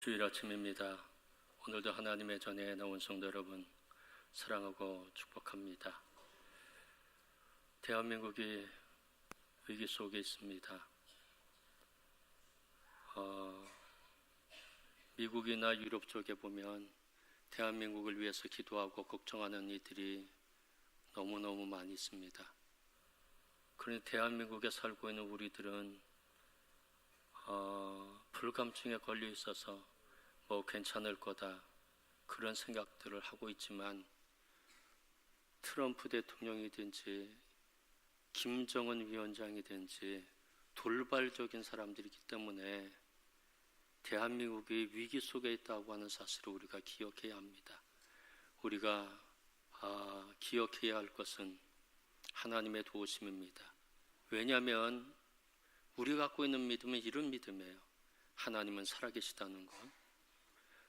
주일 아침입니다. 오늘도 하나님의 전에 나온 성도 여러분 사랑하고 축복합니다. 대한민국이 위기 속에 있습니다. 미국이나 유럽 쪽에 보면 대한민국을 위해서 기도하고 걱정하는 이들이 너무너무 많이 있습니다. 그런데 대한민국에 살고 있는 우리들은 불감증에 걸려 있어서 뭐 괜찮을 거다 그런 생각들을 하고 있지만, 트럼프 대통령이든지 김정은 위원장이든지 돌발적인 사람들이기 때문에 대한민국이 위기 속에 있다고 하는 사실을 우리가 기억해야 합니다. 우리가 기억해야 할 것은 하나님의 도우심입니다. 왜냐하면 우리가 갖고 있는 믿음은 이런 믿음이에요. 하나님은 살아계시다는 것.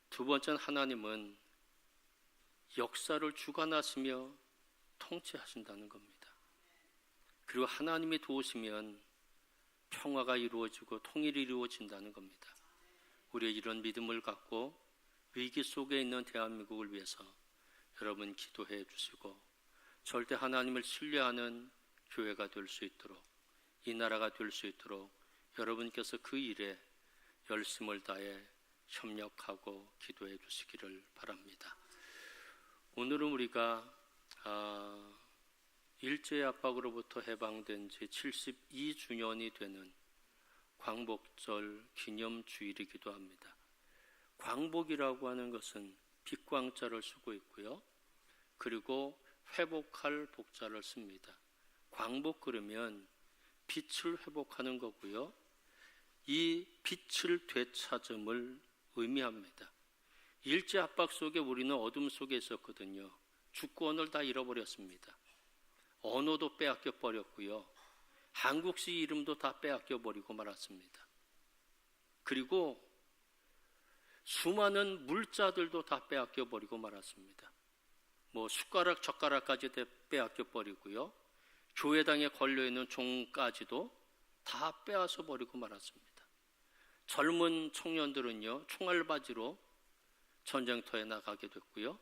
두 번째는 하나님은 역사를 주관하시며 통치하신다는 겁니다. 그리고 하나님이 도우시면 평화가 이루어지고 통일이 이루어진다는 겁니다. 우리의 이런 믿음을 갖고 위기 속에 있는 대한민국을 위해서 여러분 기도해 주시고, 절대 하나님을 신뢰하는 교회가 될 수 있도록, 이 나라가 될 수 있도록 여러분께서 그 일에 열심을 다해 협력하고 기도해 주시기를 바랍니다. 오늘은 우리가 일제의 압박으로부터 해방된 지 72주년이 되는 광복절 기념주일이기도 합니다. 광복이라고 하는 것은 빛광자를 쓰고 있고요. 그리고 회복할 복자를 씁니다. 광복 그러면 빛을 회복하는 거고요. 이 빛을 되찾음을 의미합니다. 일제 압박 속에 우리는 어둠 속에 있었거든요. 주권을 다 잃어버렸습니다. 언어도 빼앗겨 버렸고요. 한국식 이름도 다 빼앗겨 버리고 말았습니다. 그리고 수많은 물자들도 다 빼앗겨 버리고 말았습니다. 뭐 숟가락 젓가락까지 빼앗겨 버리고요. 교회당에 걸려있는 종까지도 다 빼앗아 버리고 말았습니다. 젊은 청년들은요, 총알바지로 전쟁터에 나가게 됐고요.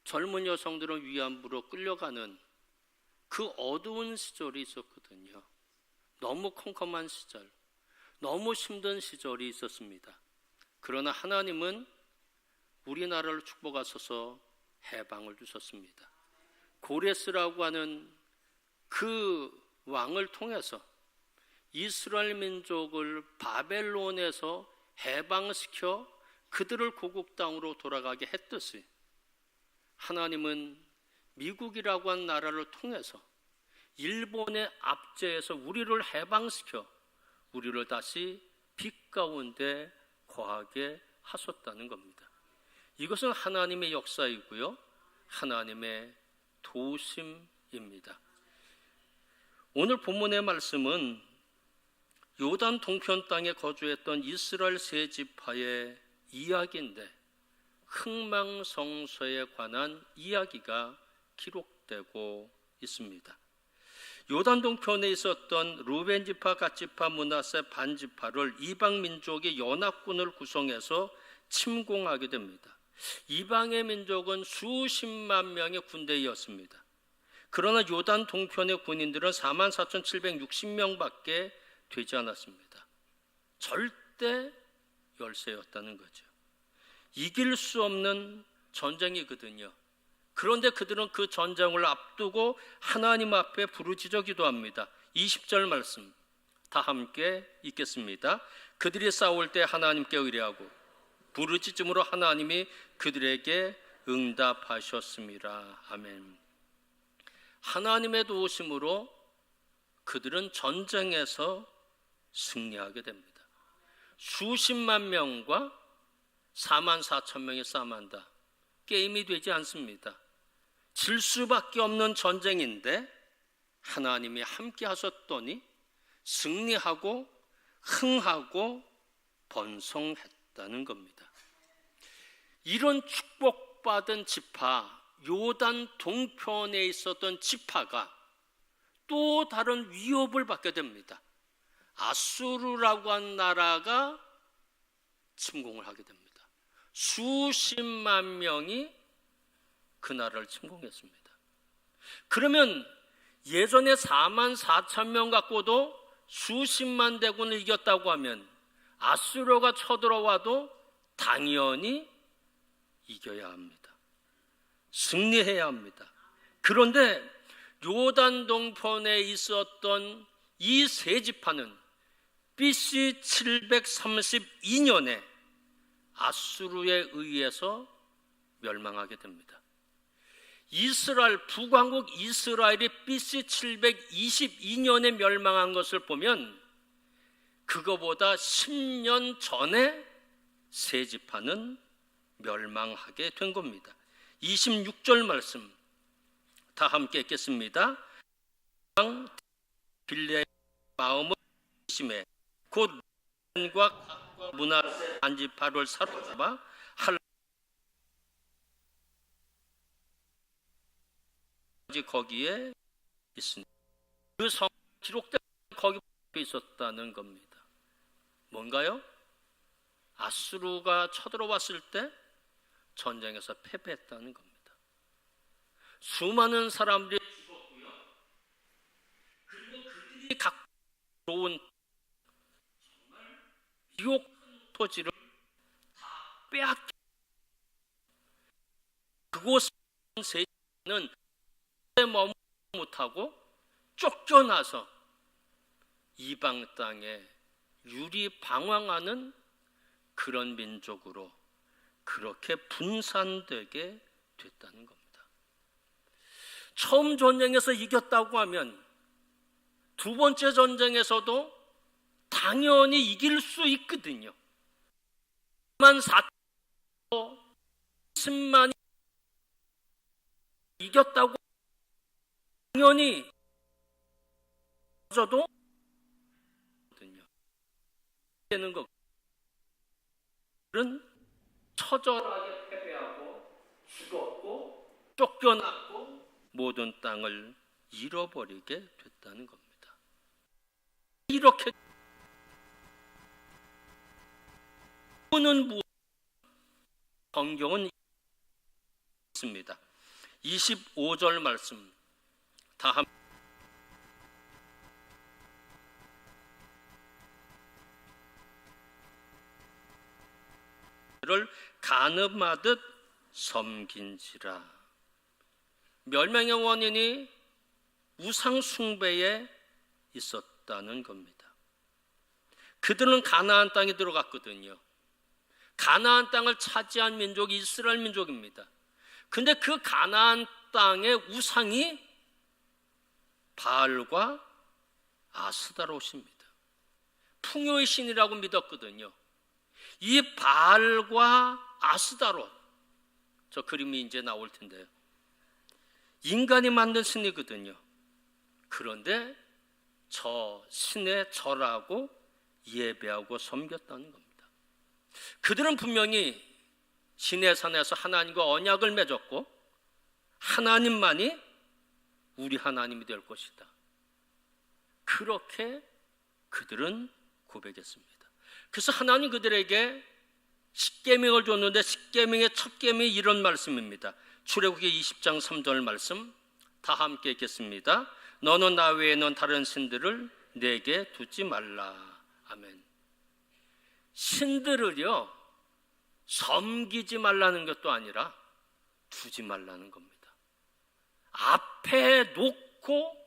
젊은 여성들은 위안부로 끌려가는 그 어두운 시절이 있었거든요. 너무 컴컴한 시절, 너무 힘든 시절이 있었습니다. 그러나 하나님은 우리나라를 축복하셔서 해방을 주셨습니다. 고레스라고 하는 그 왕을 통해서 이스라엘 민족을 바벨론에서 해방시켜 그들을 고국 땅으로 돌아가게 했듯이, 하나님은 미국이라고 한 나라를 통해서 일본의 압제에서 우리를 해방시켜 우리를 다시 빛 가운데 거하게 하셨다는 겁니다. 이것은 하나님의 역사이고요, 하나님의 도우심입니다. 오늘 본문의 말씀은 요단 동편 땅에 거주했던 이스라엘 세 지파의 이야기인데, 흥망성쇠에 관한 이야기가 기록되고 있습니다. 요단 동편에 있었던 루벤 지파, 갓 지파, 므낫세 반 지파를 이방 민족의 연합군을 구성해서 침공하게 됩니다. 이방의 민족은 수십만 명의 군대였습니다. 그러나 요단 동편의 군인들은 44,760명밖에 되지 않았습니다. 절대 열세였다는 거죠. 이길 수 없는 전쟁이거든요. 그런데 그들은 그 전쟁을 앞두고 하나님 앞에 부르짖어 기도합니다. 20절 말씀 다 함께 읽겠습니다. 그들이 싸울 때 하나님께 의뢰하고 부르짖음으로 하나님이 그들에게 응답하셨습니다. 아멘. 하나님의 도우심으로 그들은 전쟁에서 승리하게 됩니다. 수십만 명과 44,000명이 싸움한다. 게임이 되지 않습니다. 질 수밖에 없는 전쟁인데 하나님이 함께 하셨더니 승리하고 흥하고 번성했다는 겁니다. 이런 축복받은 지파, 요단 동편에 있었던 지파가 또 다른 위협을 받게 됩니다. 아수르라고 한 나라가 침공을 하게 됩니다. 수십만 명이 그 나라를 침공했습니다. 그러면 예전에 4만 4천 명 갖고도 수십만 대군을 이겼다고 하면 아수르가 쳐들어와도 당연히 이겨야 합니다. 승리해야 합니다. 그런데 요단 동편에 있었던 이 세 지파는 BC 732년에 아수르에 의해서 멸망하게 됩니다. 이스라엘, 북왕국 이스라엘이 BC 722년에 멸망한 것을 보면 그거보다 10년 전에 세 지파는 멸망하게 된 겁니다. 26절 말씀 다 함께 읽겠습니다. 빌레의 마음을 심해 곧 과 문하세 안지파를 사로잡아 거기에 있습니다. 그 성 기록된 거기 있었다는 겁니다. 뭔가요? 아수르가 쳐들어왔을 때 전쟁에서 패배했다는 겁니다. 수많은 사람들이 죽었고요. 그리고 그들이 갖고 온 정말 비옥한 토지를 다 빼앗겨 그곳에 세는 머무르지 못하고 쫓겨나서 이방 땅에 유리방황하는 그런 민족으로 그렇게 분산되게 됐다는 겁니다. 처음 전쟁에서 이겼다고 하면 두 번째 전쟁에서도 당연히 이길 수 있거든요. 10만이 이겼다고 당연히 저도 되는 것은 처절하게 패배하고 죽었고 쫓겨났고 모든 땅을 잃어버리게 됐다는 겁니다. 이렇게 성경은 있습니다. 25절 말씀 다 함께 를 간음하듯 섬긴지라. 멸망의 원인이 우상 숭배에 있었다는 겁니다. 그들은 가나안 땅에 들어갔거든요. 가나안 땅을 차지한 민족이 이스라엘 민족입니다. 근데 그 가나안 땅의 우상이 바알과 아스다롯입니다. 풍요의 신이라고 믿었거든요. 이 바알과 아스다롯, 저 그림이 이제 나올 텐데요. 인간이 만든 신이거든요. 그런데 저 신에 절하고 예배하고 섬겼다는 겁니다. 그들은 분명히 신의 산에서 하나님과 언약을 맺었고 하나님만이 우리 하나님이 될 것이다. 그렇게 그들은 고백했습니다. 그래서 하나님 그들에게 십계명을 줬는데 십계명의 첫 계명이 이런 말씀입니다. 출애굽기 20장 3절 말씀 다 함께 읽겠습니다. 너는 나 외에는 다른 신들을 내게 두지 말라. 아멘. 신들을요 섬기지 말라는 것도 아니라 두지 말라는 겁니다. 앞에 놓고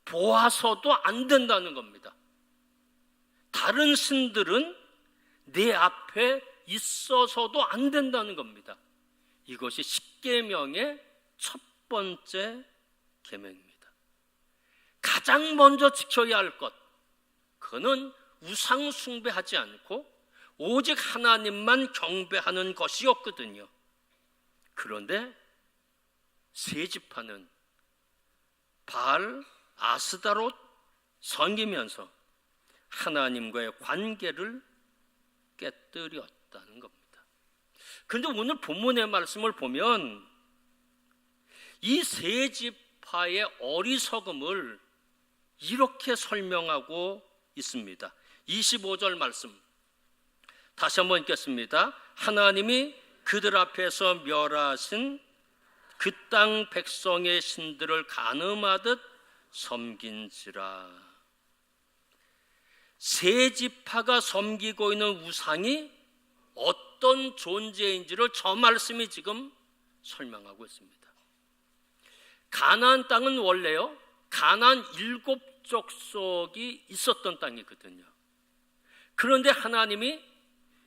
보아서도 안 된다는 겁니다. 다른 신들은 내 앞에 있어서도 안 된다는 겁니다. 이것이 십계명의 첫 번째 계명입니다. 가장 먼저 지켜야 할 것, 그거는 우상 숭배하지 않고 오직 하나님만 경배하는 것이었거든요. 그런데 세 지파는 바알, 아스다롯 섬기면서 하나님과의 관계를 깨뜨렸다는 겁니다. 그런데 오늘 본문의 말씀을 보면 이 세 지파의 어리석음을 이렇게 설명하고 있습니다. 25절 말씀 다시 한번 읽겠습니다. 하나님이 그들 앞에서 멸하신 그 땅 백성의 신들을 간음하듯 섬긴지라. 세 지파가 섬기고 있는 우상이 어떤 존재인지를 저 말씀이 지금 설명하고 있습니다. 가나안 땅은 원래요, 가나안 7족속이 있었던 땅이거든요. 그런데 하나님이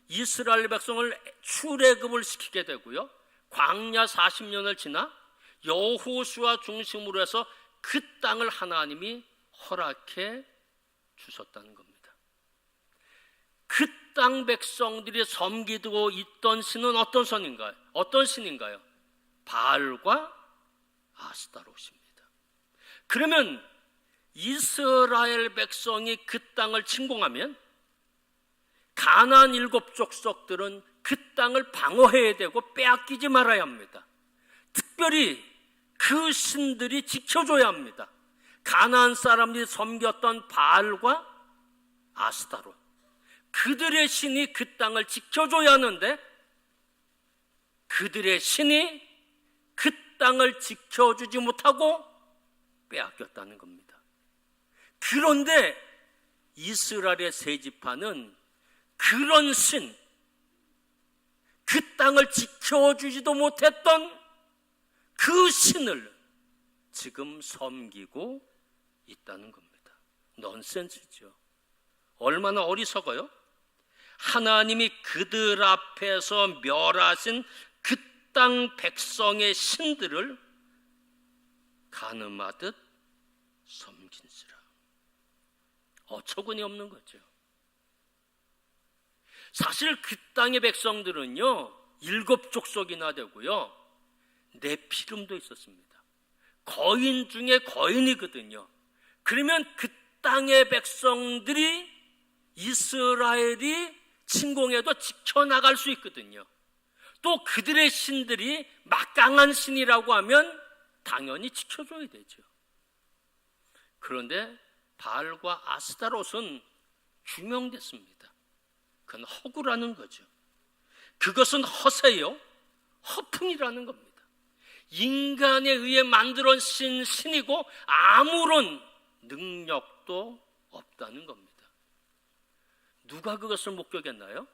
이스라엘 백성을 출애굽을 시키게 되고요, 광야 40년을 지나 여호수아 중심으로 해서 그 땅을 하나님이 허락해 주셨다는 겁니다. 그 땅 백성들이 섬기고 있던 신은 어떤 신인가요? 어떤 신인가요? 바알과 아스타롯입니다. 그러면 이스라엘 백성이 그 땅을 침공하면 가나안 7족속들은 그 땅을 방어해야 되고 빼앗기지 말아야 합니다. 특별히 그 신들이 지켜줘야 합니다. 가나안 사람들이 섬겼던 바알과 아스타롯, 그들의 신이 그 땅을 지켜줘야 하는데 그들의 신이 그 땅을 지켜주지 못하고 빼앗겼다는 겁니다. 그런데 이스라엘의 세 지파는 그런 신, 그 땅을 지켜주지도 못했던 그 신을 지금 섬기고 있다는 겁니다. 넌센스죠. 얼마나 어리석어요? 하나님이 그들 앞에서 멸하신 그 땅 백성의 신들을 간음하듯 섬긴지라. 어처구니 없는 거죠. 사실 그 땅의 백성들은요, 7족속이나 되고요, 네피림도 있었습니다. 거인 중에 거인이거든요. 그러면 그 땅의 백성들이 이스라엘이 침공해도 지켜나갈 수 있거든요. 또 그들의 신들이 막강한 신이라고 하면 당연히 지켜줘야 되죠. 그런데 바알과 아스타롯은 규명됐습니다. 그건 허구라는 거죠. 그것은 허세요, 허풍이라는 겁니다. 인간에 의해 만들어진 신이고 아무런 능력도 없다는 겁니다. 누가 그것을 목격했나요?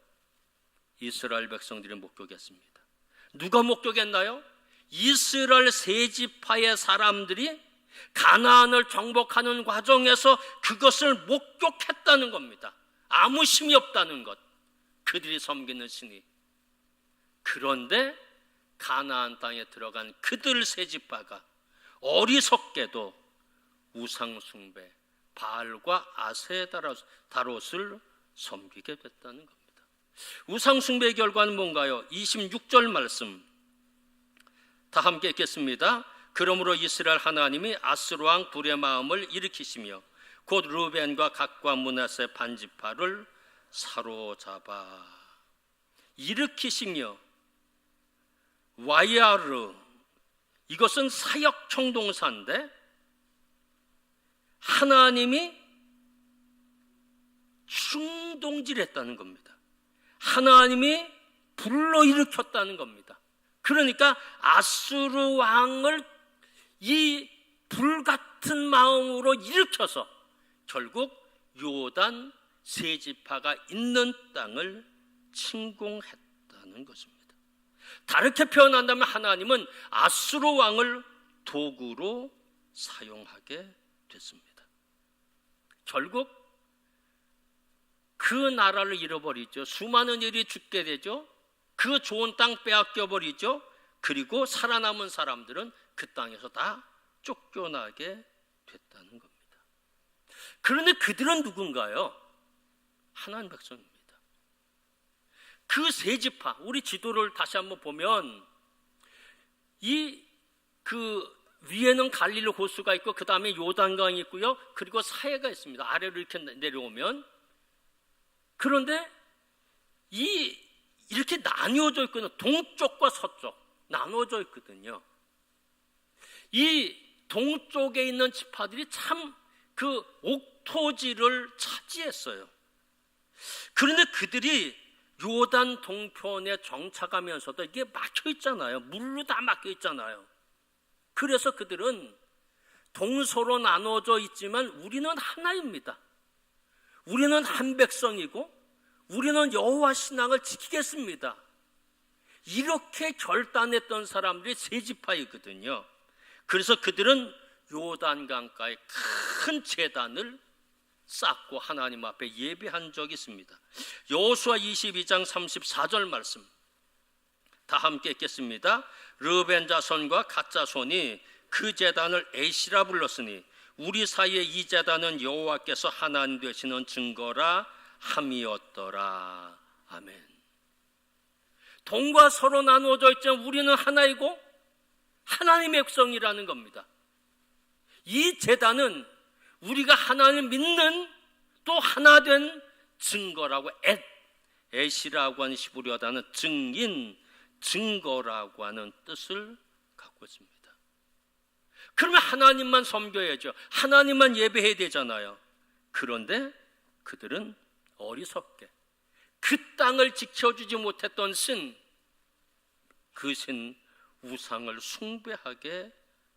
이스라엘 백성들이 목격했습니다. 누가 목격했나요? 이스라엘 세 지파의 사람들이 가나안을 정복하는 과정에서 그것을 목격했다는 겁니다. 아무 힘이 없다는 것, 그들이 섬기는 신이. 그런데 가나안 땅에 들어간 그들 세 지파가 어리석게도 우상 숭배, 바알과 아세다롯을 섬기게 됐다는 겁니다. 우상 숭배의 결과는 뭔가요? 26절 말씀 다 함께 읽겠습니다. 그러므로 이스라엘 하나님이 아스로 왕 불의 마음을 일으키시며 곧 르벤과 갓과 므낫세 반지파를 사로잡아 일으키시며, 와이아르, 이것은 사역형 동사인데 하나님이 충동질했다는 겁니다. 하나님이 불러일으켰다는 겁니다. 그러니까 아수르 왕을 이 불같은 마음으로 일으켜서 결국 요단 세 지파가 있는 땅을 침공했다는 것입니다. 다르게 표현한다면 하나님은 아수르 왕을 도구로 사용하게 됐습니다. 결국 그 나라를 잃어버리죠. 수많은 일이 죽게 되죠. 그 좋은 땅 빼앗겨 버리죠. 그리고 살아남은 사람들은 그 땅에서 다 쫓겨나게 됐다는 겁니다. 그런데 그들은 누군가요? 하나님 백성입니다. 그 세 지파, 우리 지도를 다시 한번 보면 그 위에는 갈릴리 호수가 있고 그 다음에 요단강이 있고요. 그리고 사해가 있습니다. 아래로 이렇게 내려오면. 그런데 이렇게 나뉘어져 있거든요. 동쪽과 서쪽 나눠져 있거든요. 이 동쪽에 있는 지파들이 참 그 옥토지를 차지했어요. 그런데 그들이 요단 동편에 정착하면서도 이게 막혀 있잖아요. 물로 다 막혀 있잖아요. 그래서 그들은 동서로 나눠져 있지만 우리는 하나입니다. 우리는 한 백성이고 우리는 여호와 신앙을 지키겠습니다. 이렇게 결단했던 사람들이 세 지파이거든요. 그래서 그들은 요단강가에 큰 제단을 쌓고 하나님 앞에 예배한 적이 있습니다. 여호수아 22장 34절 말씀 다 함께 읽겠습니다. 르벤 자손과 갓 자손이 그 제단을 에시라 불렀으니 우리 사이에 이 제단은 여호와께서 하나님 되시는 증거라 함이었더라. 아멘. 동과 서로 나누어져 있지만 우리는 하나이고 하나님의 백성이라는 겁니다. 이 제단은 우리가 하나님을 믿는 또 하나 된 증거라고, 에시라고 하는 히브리어 단어는 증인, 증거라고 하는 뜻을 갖고 있습니다. 그러면 하나님만 섬겨야죠. 하나님만 예배해야 되잖아요. 그런데 그들은 어리석게 그 땅을 지켜주지 못했던 신, 그 신 우상을 숭배하게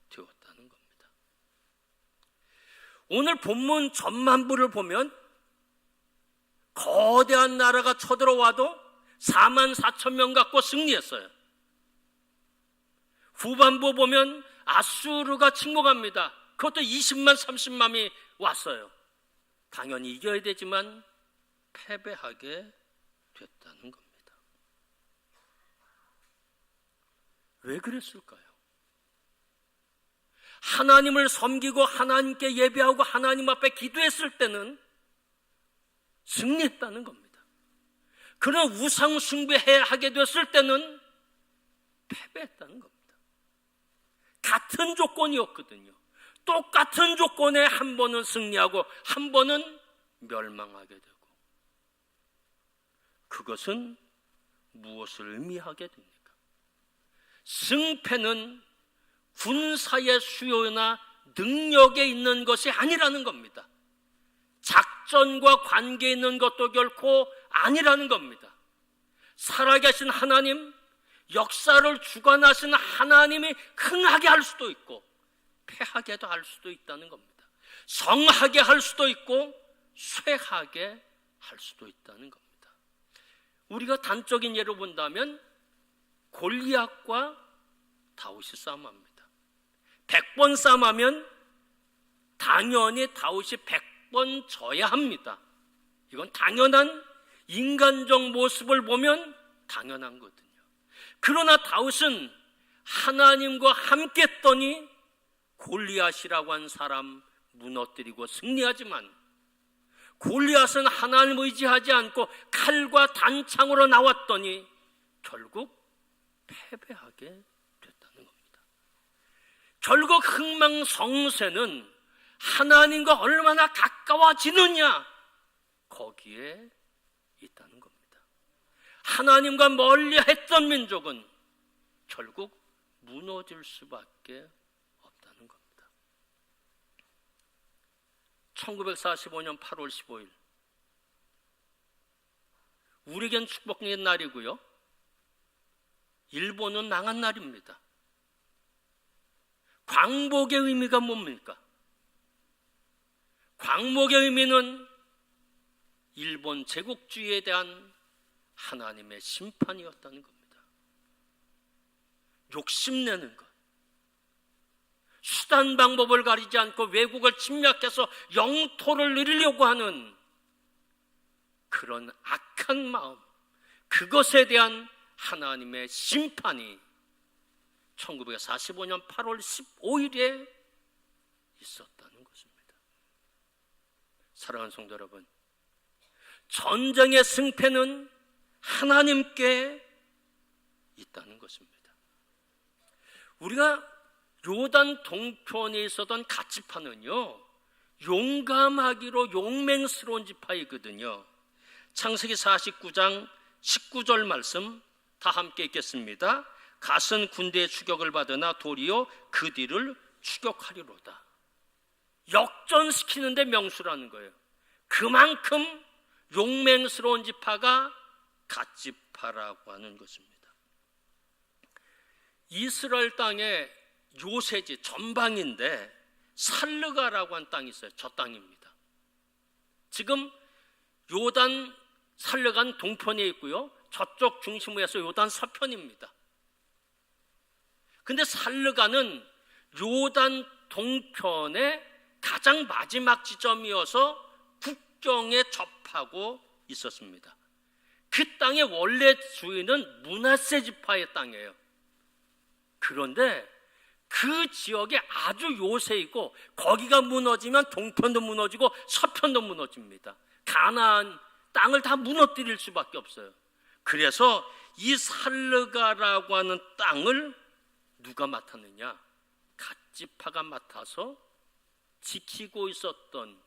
되었다는 겁니다. 오늘 본문 전반부를 보면 거대한 나라가 쳐들어와도 44,000명 갖고 승리했어요. 후반부 보면 아수르가 침공합니다. 그것도 20만 30만이 왔어요. 당연히 이겨야 되지만 패배하게 됐다는 겁니다. 왜 그랬을까요? 하나님을 섬기고 하나님께 예배하고 하나님 앞에 기도했을 때는 승리했다는 겁니다. 그러나 우상 숭배하게 됐을 때는 패배했다는 겁니다. 같은 조건이었거든요. 똑같은 조건에 한 번은 승리하고 한 번은 멸망하게 되고, 그것은 무엇을 의미하게 됩니까? 승패는 군사의 수요나 능력에 있는 것이 아니라는 겁니다. 작전과 관계 있는 것도 결코 아니라는 겁니다. 살아계신 하나님, 역사를 주관하시는 하나님이 흥하게 할 수도 있고 패하게도 할 수도 있다는 겁니다. 성하게 할 수도 있고 쇠하게 할 수도 있다는 겁니다. 우리가 단적인 예로 본다면 골리앗과 다윗이 싸움합니다. 100번 싸움하면 당연히 다윗이 100번 져야 합니다. 이건 당연한 인간적 모습을 보면 당연한 거거든요. 그러나 다윗은 하나님과 함께 했더니 골리앗이라고 한 사람 무너뜨리고 승리하지만, 골리앗은 하나님을 의지하지 않고 칼과 단창으로 나왔더니 결국 패배하게 됐다는 겁니다. 결국 흥망성쇠는 하나님과 얼마나 가까워지느냐, 거기에 있다는 겁니다. 하나님과 멀리 했던 민족은 결국 무너질 수밖에 없다는 겁니다. 1945년 8월 15일 우리에겐 축복의 날이고요, 일본은 망한 날입니다. 광복의 의미가 뭡니까? 광복의 의미는 일본 제국주의에 대한 하나님의 심판이었다는 겁니다. 욕심내는 것, 수단 방법을 가리지 않고 외국을 침략해서 영토를 누리려고 하는 그런 악한 마음, 그것에 대한 하나님의 심판이 1945년 8월 15일에 있었다는 것입니다. 사랑하는 성도 여러분, 전쟁의 승패는 하나님께 있다는 것입니다. 우리가 요단 동편에 있었던 갓 지파는요, 용감하기로 용맹스러운 지파이거든요. 창세기 49장 19절 말씀 다 함께 읽겠습니다. 갓은 군대의 추격을 받으나 도리어 그 뒤를 추격하리로다. 역전시키는데 명수라는 거예요. 그만큼 용맹스러운 지파가 갓지파라고 하는 것입니다. 이스라엘 땅의 요새지 전방인데 살르가라고 하는 땅이 있어요. 저 땅입니다. 지금 요단 살르간 동편에 있고요, 저쪽 중심으로 해서 요단 서편입니다. 근데 살르가는 요단 동편의 가장 마지막 지점이어서 국경에 접하고 있었습니다. 그 땅의 원래 주인은 므낫세 지파의 땅이에요. 그런데 그 지역에 아주 요새이고 거기가 무너지면 동편도 무너지고 서편도 무너집니다. 가나안 땅을 다 무너뜨릴 수밖에 없어요. 그래서 이 살르가라고 하는 땅을 누가 맡았느냐? 갓지파가 맡아서 지키고 있었던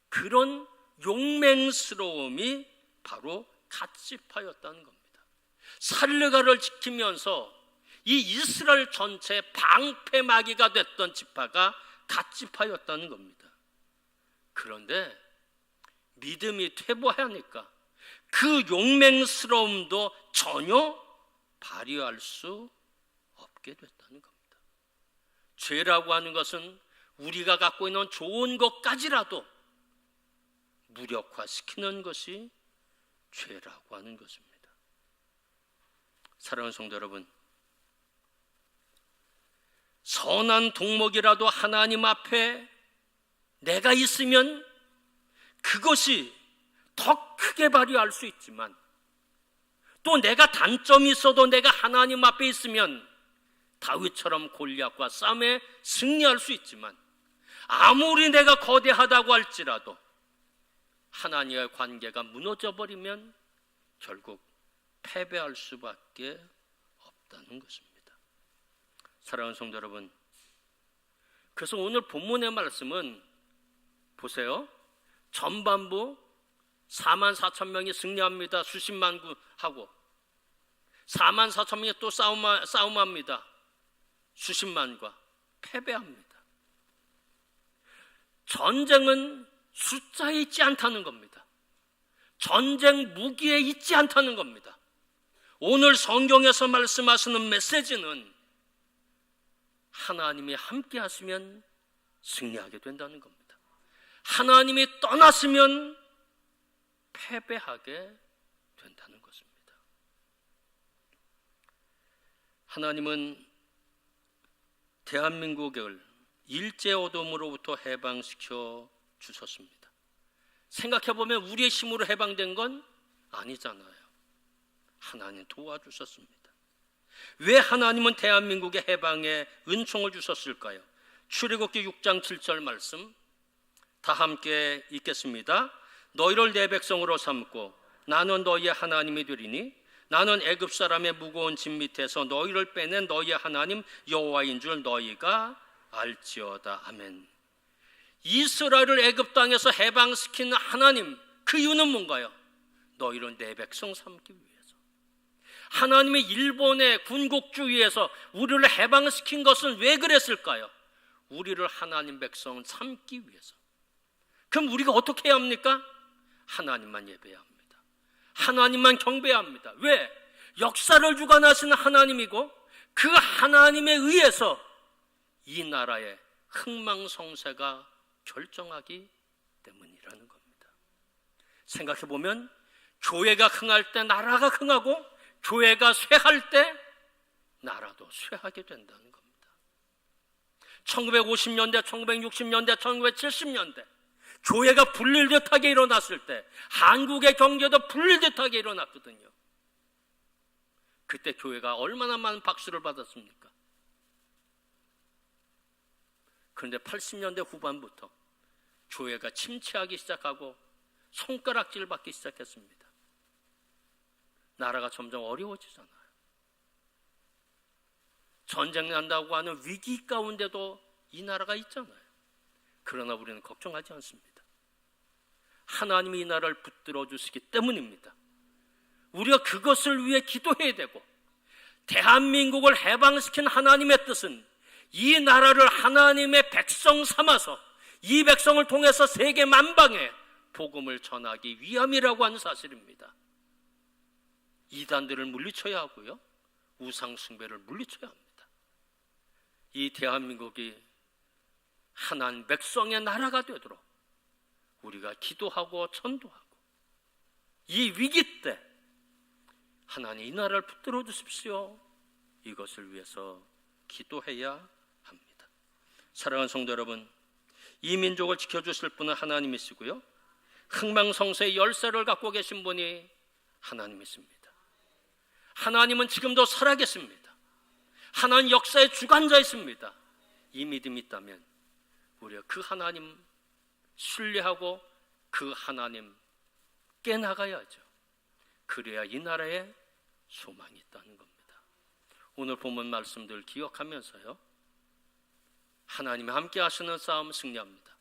그런 용맹스러움이 바로 갓지파였다는 겁니다. 살르가를 지키면서 이 이스라엘 전체의 방패막이가 됐던 지파가 갓지파였다는 겁니다. 그런데 믿음이 퇴보하니까 그 용맹스러움도 전혀 발휘할 수 없게 됐다는 겁니다. 죄라고 하는 것은 우리가 갖고 있는 좋은 것까지라도 무력화시키는 것이 죄라고 하는 것입니다. 사랑하는 성도 여러분, 선한 덕목이라도 하나님 앞에 내가 있으면 그것이 더 크게 발휘할 수 있지만, 또 내가 단점이 있어도 내가 하나님 앞에 있으면 다윗처럼 골리앗과 싸움에 승리할 수 있지만, 아무리 내가 거대하다고 할지라도 하나님과의 관계가 무너져 버리면 결국 패배할 수밖에 없다는 것입니다. 사랑하는 성도 여러분, 그래서 오늘 본문의 말씀은 보세요. 전반부 44,000명이 승리합니다. 수십만 구 하고 44,000명이 또 싸움합니다. 수십만과 패배합니다. 전쟁은 숫자에 있지 않다는 겁니다. 전쟁 무기에 있지 않다는 겁니다. 오늘 성경에서 말씀하시는 메시지는 하나님이 함께 하시면 승리하게 된다는 겁니다. 하나님이 떠났으면 패배하게 된다는 것입니다. 하나님은 대한민국을 일제어둠으로부터 해방시켜 주셨습니다. 생각해보면 우리의 힘으로 해방된 건 아니잖아요. 하나님 도와주셨습니다. 왜 하나님은 대한민국의 해방에 은총을 주셨을까요? 출애굽기 6장 7절 말씀 다 함께 읽겠습니다. 너희를 내 백성으로 삼고 나는 너희의 하나님이 되리니 나는 애굽 사람의 무거운 짐 밑에서 너희를 빼낸 너희의 하나님 여호와인 줄 너희가 알지어다. 아멘. 이스라엘을 애굽 땅에서 해방시킨 하나님, 그 이유는 뭔가요? 너희를 내 백성 삼기 위해서. 하나님의 일본의 군국주의에서 우리를 해방시킨 것은 왜 그랬을까요? 우리를 하나님 백성 삼기 위해서. 그럼 우리가 어떻게 해야 합니까? 하나님만 예배해야 합니다. 하나님만 경배해야 합니다. 왜? 역사를 주관하시는 하나님이고 그 하나님에 의해서 이 나라의 흥망성쇠가 결정하기 때문이라는 겁니다. 생각해보면 교회가 흥할 때 나라가 흥하고 교회가 쇠할 때 나라도 쇠하게 된다는 겁니다. 1950년대, 1960년대, 1970년대 교회가 불릴듯하게 일어났을 때 한국의 경제도 불릴듯하게 일어났거든요. 그때 교회가 얼마나 많은 박수를 받았습니까? 그런데 80년대 후반부터 교회가 침체하기 시작하고 손가락질 받기 시작했습니다. 나라가 점점 어려워지잖아요. 전쟁 난다고 하는 위기 가운데도 이 나라가 있잖아요. 그러나 우리는 걱정하지 않습니다. 하나님이 이 나라를 붙들어 주시기 때문입니다. 우리가 그것을 위해 기도해야 되고, 대한민국을 해방시킨 하나님의 뜻은 이 나라를 하나님의 백성 삼아서 이 백성을 통해서 세계 만방에 복음을 전하기 위함이라고 하는 사실입니다. 이단들을 물리쳐야 하고요, 우상 숭배를 물리쳐야 합니다. 이 대한민국이 하나님 백성의 나라가 되도록 우리가 기도하고 전도하고, 이 위기 때 하나님 이 나라를 붙들어 주십시오, 이것을 위해서 기도해야 합니다. 사랑하는 성도 여러분, 이 민족을 지켜주실 분은 하나님이시고요, 흥망성쇠의 열쇠를 갖고 계신 분이 하나님이십니다. 하나님은 지금도 살아계십니다. 하나님 역사의 주관자이십니다. 이 믿음이 있다면 우리가 그 하나님 신뢰하고 그 하나님 깨나가야죠. 그래야 이 나라에 소망이 있다는 겁니다. 오늘 본문 말씀들 기억하면서요, 하나님이 함께 하시는 싸움 승리합니다.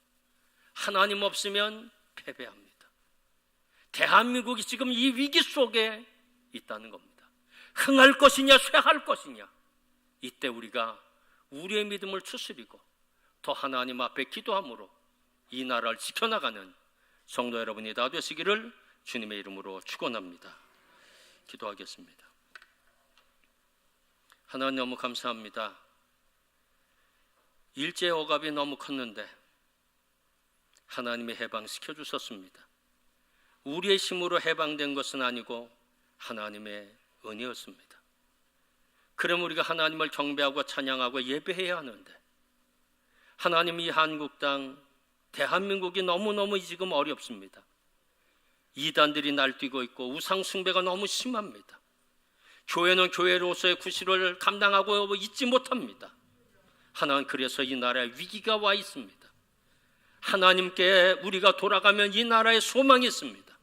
하나님 없으면 패배합니다. 대한민국이 지금 이 위기 속에 있다는 겁니다. 흥할 것이냐 쇠할 것이냐, 이때 우리가 우리의 믿음을 추스리고 더 하나님 앞에 기도함으로 이 나라를 지켜나가는 성도 여러분이 다 되시기를 주님의 이름으로 축원합니다. 기도하겠습니다. 하나님, 너무 감사합니다. 일제의 억압이 너무 컸는데 하나님이 해방시켜 주셨습니다. 우리의 힘으로 해방된 것은 아니고 하나님의 은혜였습니다. 그럼 우리가 하나님을 경배하고 찬양하고 예배해야 하는데, 하나님, 이 한국 땅 대한민국이 너무너무 지금 어렵습니다. 이단들이 날뛰고 있고 우상 숭배가 너무 심합니다. 교회는 교회로서의 구실을 감당하고 있지 못합니다. 하나님, 그래서 이 나라에 위기가 와 있습니다. 하나님께 우리가 돌아가면 이 나라에 소망이 있습니다.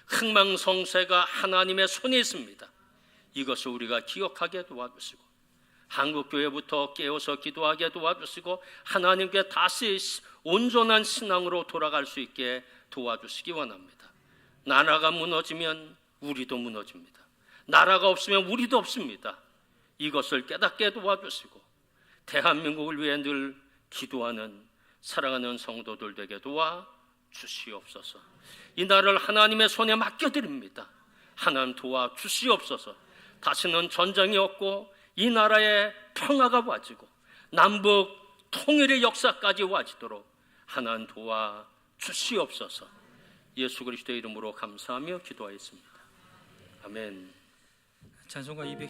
흥망성쇠가 하나님의 손에 있습니다. 이것을 우리가 기억하게 도와주시고, 한국교회부터 깨어서 기도하게 도와주시고, 하나님께 다시 온전한 신앙으로 돌아갈 수 있게 도와주시기 원합니다. 나라가 무너지면 우리도 무너집니다. 나라가 없으면 우리도 없습니다. 이것을 깨닫게 도와주시고, 대한민국을 위해 늘 기도하는 사랑하는 성도들 되게 도와주시옵소서. 이 나라를 하나님의 손에 맡겨드립니다. 하나님 도와주시옵소서. 다시는 전쟁이 없고 이 나라에 평화가 와지고 남북 통일의 역사까지 와지도록 하나님 도와주시옵소서. 예수 그리스도의 이름으로 감사하며 기도하였습니다. 아멘. 찬송가 200